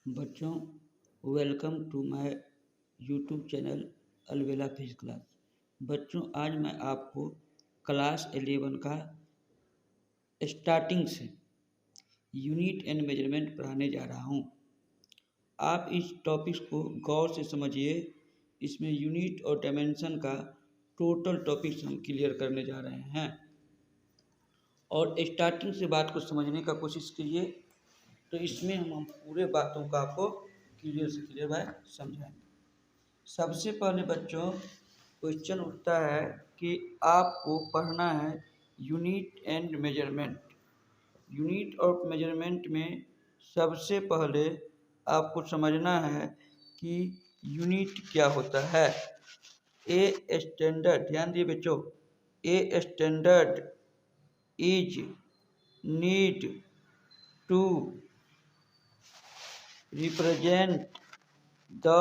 बच्चों, welcome to my YouTube channel Alvela physics class. बच्चों, आज मैं आपको क्लास 11 का स्टार्टिंग से यूनिट एंड मेजरमेंट पढ़ाने जा रहा हूँ। आप इस टॉपिक्स को गौर से समझिए। इसमें यूनिट और डायमेंशन का टोटल टॉपिक्स हम क्लियर करने जा रहे हैं और स्टार्टिंग से बात को समझने का कोशिश कीजिए, तो इसमें हम पूरे बातों का आपको क्लियर से क्लियर भाई समझाएंगे। सबसे पहले बच्चों क्वेश्चन उठता है कि आपको पढ़ना है यूनिट एंड मेजरमेंट। यूनिट और मेजरमेंट में सबसे पहले आपको समझना है कि यूनिट क्या होता है। ए स्टैंडर्ड, ध्यान दिए बच्चों, A standard is need to represent the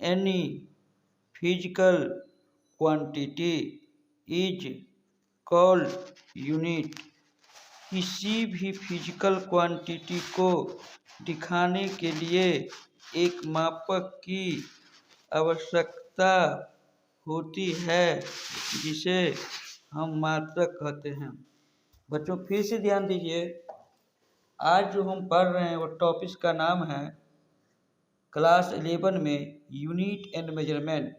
any physical quantity is called unit। किसी भी फिजिकल क्वांटिटी को दिखाने के लिए एक मापक की आवश्यकता होती है जिसे हम मात्रक कहते हैं। बच्चों फिर से ध्यान दीजिए, आज जो हम पढ़ रहे हैं वो टॉपिक का नाम है क्लास 11 में यूनिट एंड मेजरमेंट।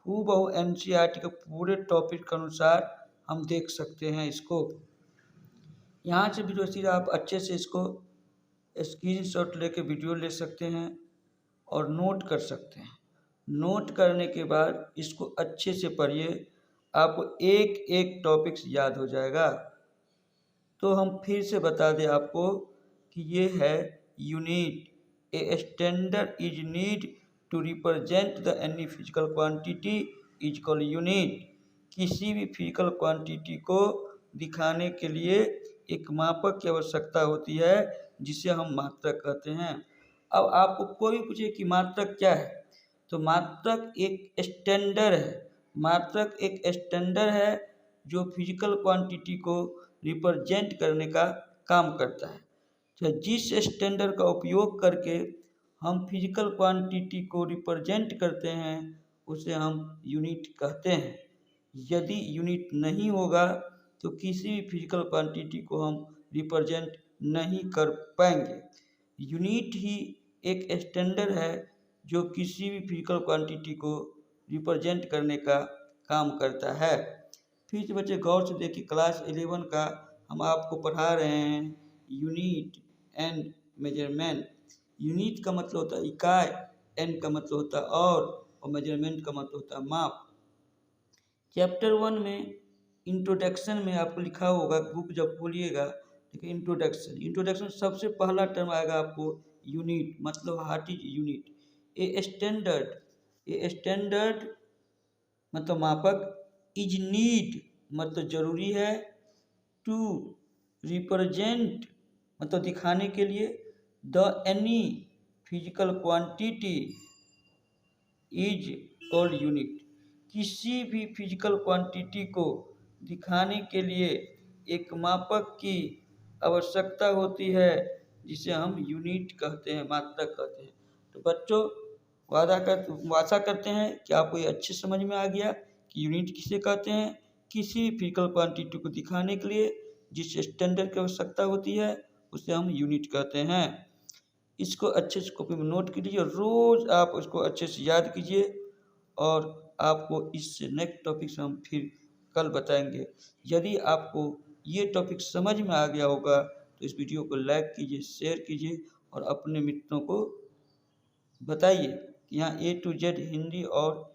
हूबहू एनसीईआरटी के पूरे टॉपिक के अनुसार हम देख सकते हैं इसको। यहाँ से वीडियो आप अच्छे से इसको स्क्रीनशॉट लेके वीडियो ले सकते हैं और नोट कर सकते हैं। नोट करने के बाद इसको अच्छे से पढ़िए, आपको एक एक टॉपिक्स याद हो जाएगा। तो हम फिर से बता दें आपको कि ये है unit. A standard is need to represent the any physical quantity is called unit. किसी भी फिजिकल क्वांटिटी को दिखाने के लिए एक मापक की आवश्यकता होती है जिसे हम मात्रक कहते हैं। अब आपको कोई पूछे कि मात्रक क्या है, तो मात्रक एक स्टैंडर्ड है। मात्रक एक स्टैंडर्ड है जो फिजिकल क्वांटिटी को रिप्रेजेंट करने का काम करता है। तो जिस स्टैंडर्ड का उपयोग करके हम फिजिकल क्वांटिटी को रिप्रेजेंट करते हैं उसे हम यूनिट कहते हैं। यदि यूनिट नहीं होगा तो किसी भी फिजिकल क्वांटिटी को हम रिप्रेजेंट नहीं कर पाएंगे। यूनिट ही एक स्टैंडर्ड है जो किसी भी फिजिकल क्वांटिटी को रिप्रेजेंट करने का काम करता है। फिर से बच्चे गौर से देखिए, क्लास 11 का हम आपको पढ़ा रहे हैं यूनिट एंड मेजरमेंट। यूनिट का मतलब होता है इकाई, एन का मतलब होता है और मेजरमेंट का मतलब होता है माप। चैप्टर 1 में इंट्रोडक्शन में आपको लिखा होगा, बुक जब खोलिएगा देखिए इंट्रोडक्शन सबसे पहला टर्म आएगा आपको यूनिट, मतलब what is unit. A standard मतलब मापक, इज नीड मतलब जरूरी है, टू रिप्रेजेंट मतलब दिखाने के लिए, the any physical quantity is called unit. किसी भी फिजिकल क्वांटिटी को दिखाने के लिए एक मापक की आवश्यकता होती है जिसे हम यूनिट कहते हैं, मात्रक कहते हैं। तो बच्चों आशा करते हैं कि आपको ये अच्छे समझ में आ गया कि यूनिट किसे कहते हैं। किसी भी फिजिकल क्वांटिटी को दिखाने के लिए जिस स्टैंडर्ड की आवश्यकता होती है उसे हम यूनिट कहते हैं। इसको अच्छे से कॉपी में नोट कीजिए, रोज़ आप उसको अच्छे से याद कीजिए और आपको इससे नेक्स्ट टॉपिक से हम फिर कल बताएंगे। यदि आपको ये टॉपिक समझ में आ गया होगा तो इस वीडियो को लाइक कीजिए, शेयर कीजिए और अपने मित्रों को बताइए कि यहाँ A to Z हिंदी और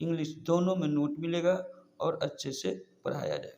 इंग्लिश दोनों में नोट मिलेगा और अच्छे से पढ़ाया जाएगा।